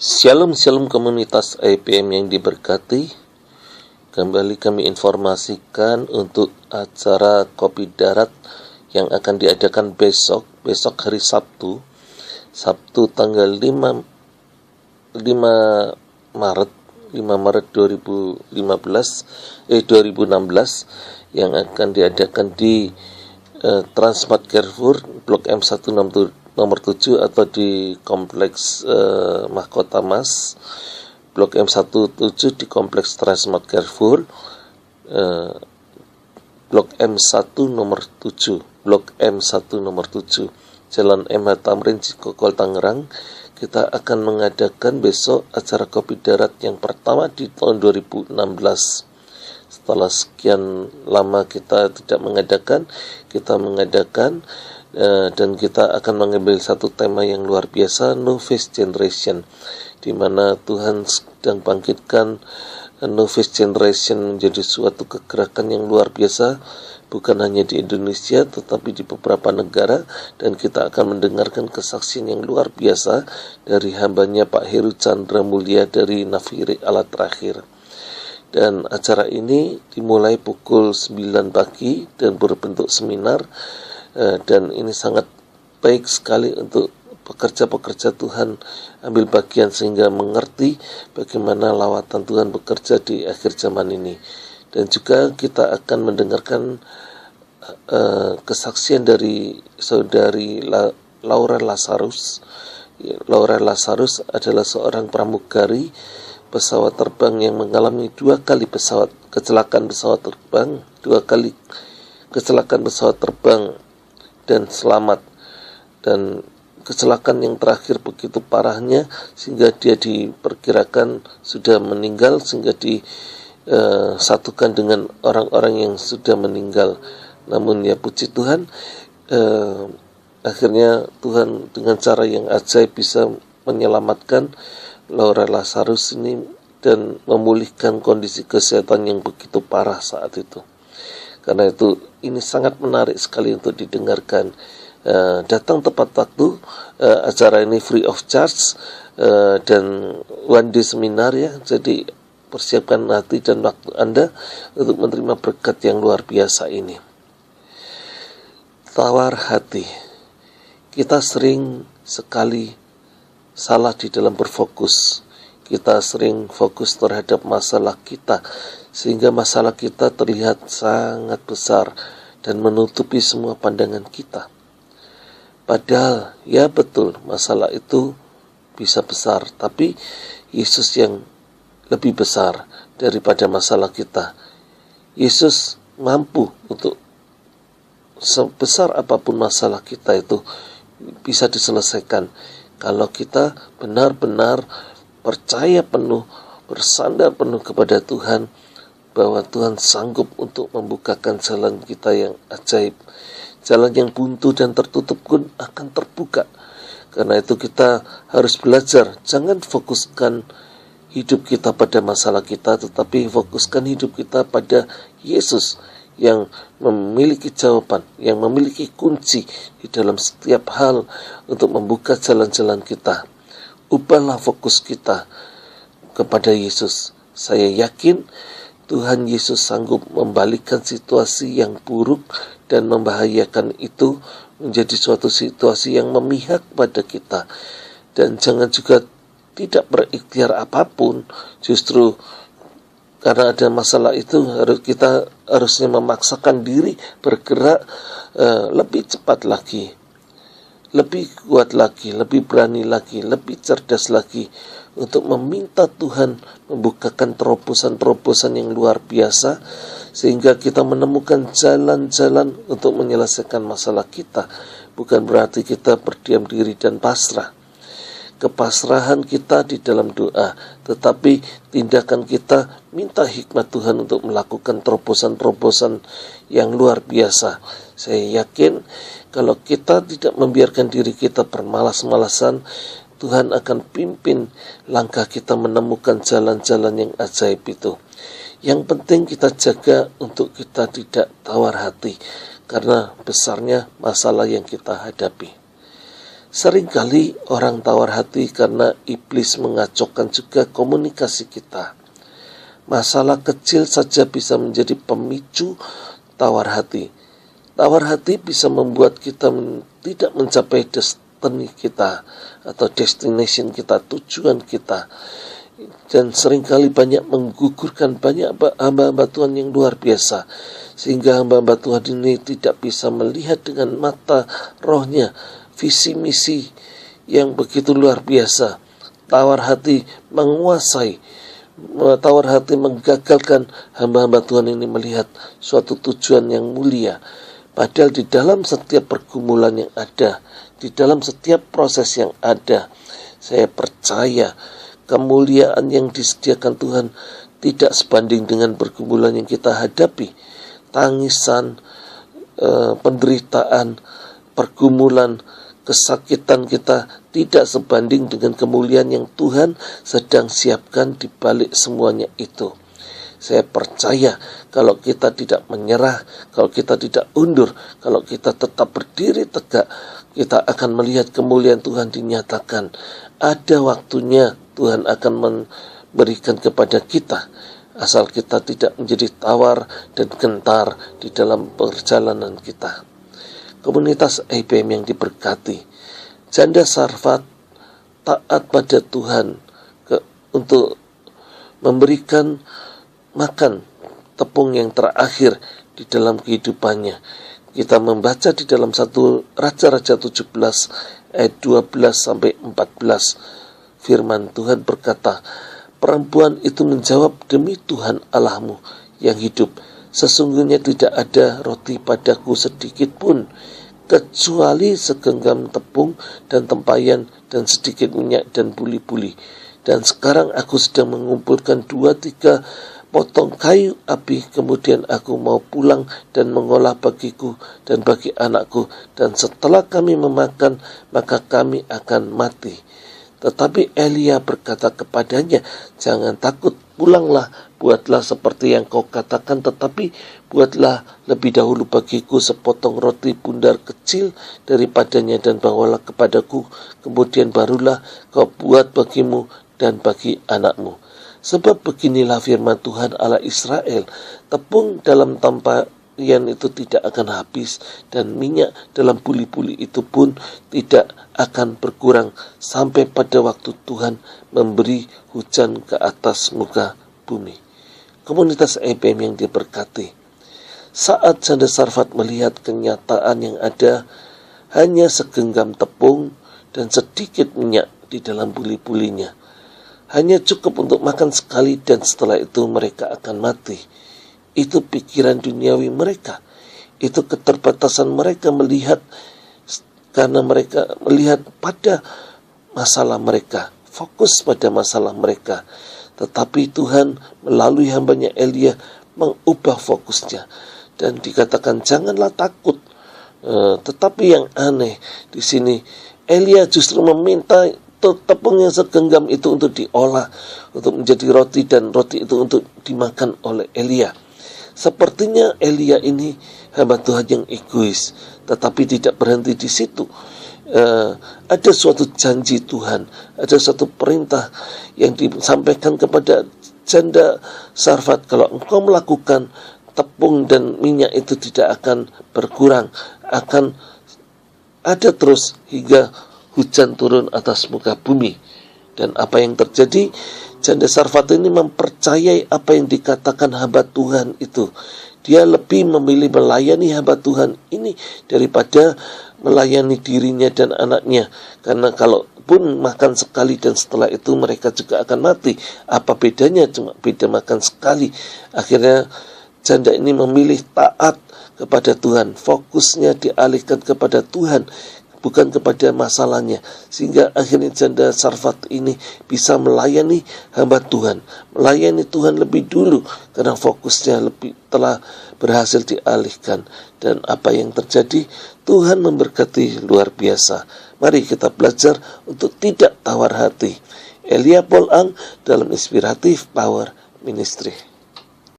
Shalom shalom komunitas IPM yang diberkati. Kembali kami informasikan untuk acara Kopi Darat yang akan diadakan besok hari Sabtu tanggal 5 Maret 2016 yang akan diadakan di Transmart Carrefour Blok M167 nomor 7 atau di Kompleks Mahkota Mas Blok M17 di Kompleks Transmart Carrefour Blok M1 nomor 7 Jalan MH Tamrin Cikokol Tangerang. Kita akan mengadakan besok acara Kopi Darat yang pertama di tahun 2016. Setelah sekian lama kita tidak mengadakan, dan kita akan mengambil satu tema yang luar biasa, New Face Generation, di mana Tuhan sedang bangkitkan New Face Generation menjadi suatu kegerakan yang luar biasa, bukan hanya di Indonesia tetapi di beberapa negara, dan kita akan mendengarkan kesaksian yang luar biasa dari hambanya Pak Heru Chandra Mulia dari Nafiri Alat Terakhir. Dan acara ini dimulai pukul 9 pagi dan berbentuk seminar. Dan ini sangat baik sekali untuk pekerja-pekerja Tuhan ambil bagian sehingga mengerti bagaimana lawatan Tuhan bekerja di akhir zaman ini. Dan juga kita akan mendengarkan kesaksian dari saudari Laura Lazarus. Laura Lazarus adalah seorang pramugari pesawat terbang yang mengalami 2 kali kecelakaan pesawat terbang dan selamat, dan kecelakaan yang terakhir begitu parahnya sehingga dia diperkirakan sudah meninggal, sehingga disatukan dengan orang-orang yang sudah meninggal. Namun ya puji Tuhan, akhirnya Tuhan dengan cara yang ajaib bisa menyelamatkan Laura Lazarus ini dan memulihkan kondisi kesehatan yang begitu parah saat itu. Karena itu ini sangat menarik sekali untuk didengarkan. Datang tepat waktu. Acara ini free of charge dan one day seminar ya. Jadi persiapkan hati dan waktu Anda untuk menerima berkat yang luar biasa ini. Tawar hati. Kita sering sekali salah di dalam berfokus. Kita sering fokus terhadap masalah kita, sehingga masalah kita terlihat sangat besar dan menutupi semua pandangan kita. Padahal, ya betul, masalah itu bisa besar, tapi Yesus yang lebih besar daripada masalah kita. Yesus mampu untuk sebesar apapun masalah kita itu bisa diselesaikan kalau kita benar-benar percaya penuh, bersandar penuh kepada Tuhan, bahwa Tuhan sanggup untuk membukakan jalan kita yang ajaib. Jalan yang buntu dan tertutup pun akan terbuka. Karena itu kita harus belajar, jangan fokuskan hidup kita pada masalah kita, tetapi fokuskan hidup kita pada Yesus yang memiliki jawaban, yang memiliki kunci di dalam setiap hal untuk membuka jalan-jalan kita. Ubahlah fokus kita kepada Yesus. Saya yakin Tuhan Yesus sanggup membalikkan situasi yang buruk dan membahayakan itu menjadi suatu situasi yang memihak pada kita. Dan jangan juga tidak berikhtiar apapun. Justru karena ada masalah itu kita harusnya memaksakan diri bergerak lebih cepat lagi, lebih kuat lagi, lebih berani lagi, lebih cerdas lagi untuk meminta Tuhan membukakan terobosan-terobosan yang luar biasa sehingga kita menemukan jalan-jalan untuk menyelesaikan masalah kita. Bukan berarti kita berdiam diri dan pasrah. Kepasrahan kita di dalam doa, tetapi tindakan kita minta hikmat Tuhan untuk melakukan terobosan-terobosan yang luar biasa. Saya yakin kalau kita tidak membiarkan diri kita bermalas-malasan, Tuhan akan pimpin langkah kita menemukan jalan-jalan yang ajaib itu. Yang penting kita jaga untuk kita tidak tawar hati karena besarnya masalah yang kita hadapi. Seringkali orang tawar hati karena iblis mengacaukan juga komunikasi kita. Masalah kecil saja bisa menjadi pemicu tawar hati. Tawar hati bisa membuat kita tidak mencapai destiny kita atau destination kita, tujuan kita. Dan seringkali banyak menggugurkan banyak hamba-hamba Tuhan yang luar biasa, sehingga hamba-hamba Tuhan ini tidak bisa melihat dengan mata rohnya visi misi yang begitu luar biasa. Tawar hati menguasai, tawar hati menggagalkan hamba-hamba Tuhan ini melihat suatu tujuan yang mulia. Padahal di dalam setiap pergumulan yang ada, di dalam setiap proses yang ada, saya percaya kemuliaan yang disediakan Tuhan tidak sebanding dengan pergumulan yang kita hadapi. Tangisan, penderitaan, pergumulan, kesakitan kita tidak sebanding dengan kemuliaan yang Tuhan sedang siapkan di balik semuanya itu. Saya percaya kalau kita tidak menyerah, kalau kita tidak undur, kalau kita tetap berdiri tegak, kita akan melihat kemuliaan Tuhan dinyatakan. Ada waktunya Tuhan akan memberikan kepada kita, asal kita tidak menjadi tawar dan gentar di dalam perjalanan kita. Komunitas IPM yang diberkati, janda Sarfat taat pada Tuhan untuk memberikan makan tepung yang terakhir di dalam kehidupannya. Kita membaca di dalam 1 Raja-Raja 17 ayat 12 sampai 14. Firman Tuhan berkata, perempuan itu menjawab, demi Tuhan Allahmu yang hidup, sesungguhnya tidak ada roti padaku sedikit pun, kecuali segenggam tepung dan tempayan dan sedikit minyak dan buli-buli. Dan sekarang aku sedang mengumpulkan 2-3 potong kayu api, kemudian aku mau pulang dan mengolah bagiku dan bagi anakku, dan setelah kami memakan, maka kami akan mati. Tetapi Elia berkata kepadanya, jangan takut, pulanglah, buatlah seperti yang kau katakan, tetapi buatlah lebih dahulu bagiku sepotong roti bundar kecil daripadanya dan bawalah kepadaku, kemudian barulah kau buat bagimu dan bagi anakmu. Sebab beginilah firman Tuhan Allah Israel, tepung dalam tempayan itu tidak akan habis, dan minyak dalam buli-buli itu pun tidak akan berkurang sampai pada waktu Tuhan memberi hujan ke atas muka bumi. Komunitas IPM yang diberkati, saat janda Sarfat melihat kenyataan yang ada hanya segenggam tepung dan sedikit minyak di dalam buli-bulinya, hanya cukup untuk makan sekali dan setelah itu mereka akan mati. Itu pikiran duniawi mereka. Itu keterbatasan mereka melihat, karena mereka melihat pada masalah mereka, fokus pada masalah mereka. Tetapi Tuhan melalui hambanya Elia mengubah fokusnya. Dan dikatakan janganlah takut. Tetapi yang aneh di sini, Elia justru meminta tepung yang segenggam itu untuk diolah, untuk menjadi roti, dan roti itu untuk dimakan oleh Elia. Sepertinya Elia ini hamba Tuhan yang egois, tetapi tidak berhenti di situ. Ada suatu janji Tuhan, ada suatu perintah yang disampaikan kepada janda Sarfat, kalau engkau melakukan, tepung dan minyak itu tidak akan berkurang, akan ada terus hingga hujan turun atas muka bumi. Dan apa yang terjadi? Janda Sarfat ini mempercayai apa yang dikatakan hamba Tuhan itu. Dia lebih memilih melayani hamba Tuhan ini daripada melayani dirinya dan anaknya. Karena kalaupun makan sekali dan setelah itu mereka juga akan mati, apa bedanya? Cuma beda makan sekali. Akhirnya janda ini memilih taat kepada Tuhan. Fokusnya dialihkan kepada Tuhan, bukan kepada masalahnya, sehingga akhirnya janda Sarfat ini bisa melayani hamba Tuhan, melayani Tuhan lebih dulu, karena fokusnya telah berhasil dialihkan. Dan apa yang terjadi? Tuhan memberkati luar biasa. Mari kita belajar untuk tidak tawar hati. Elia Polang dalam Inspiratif Power Ministry.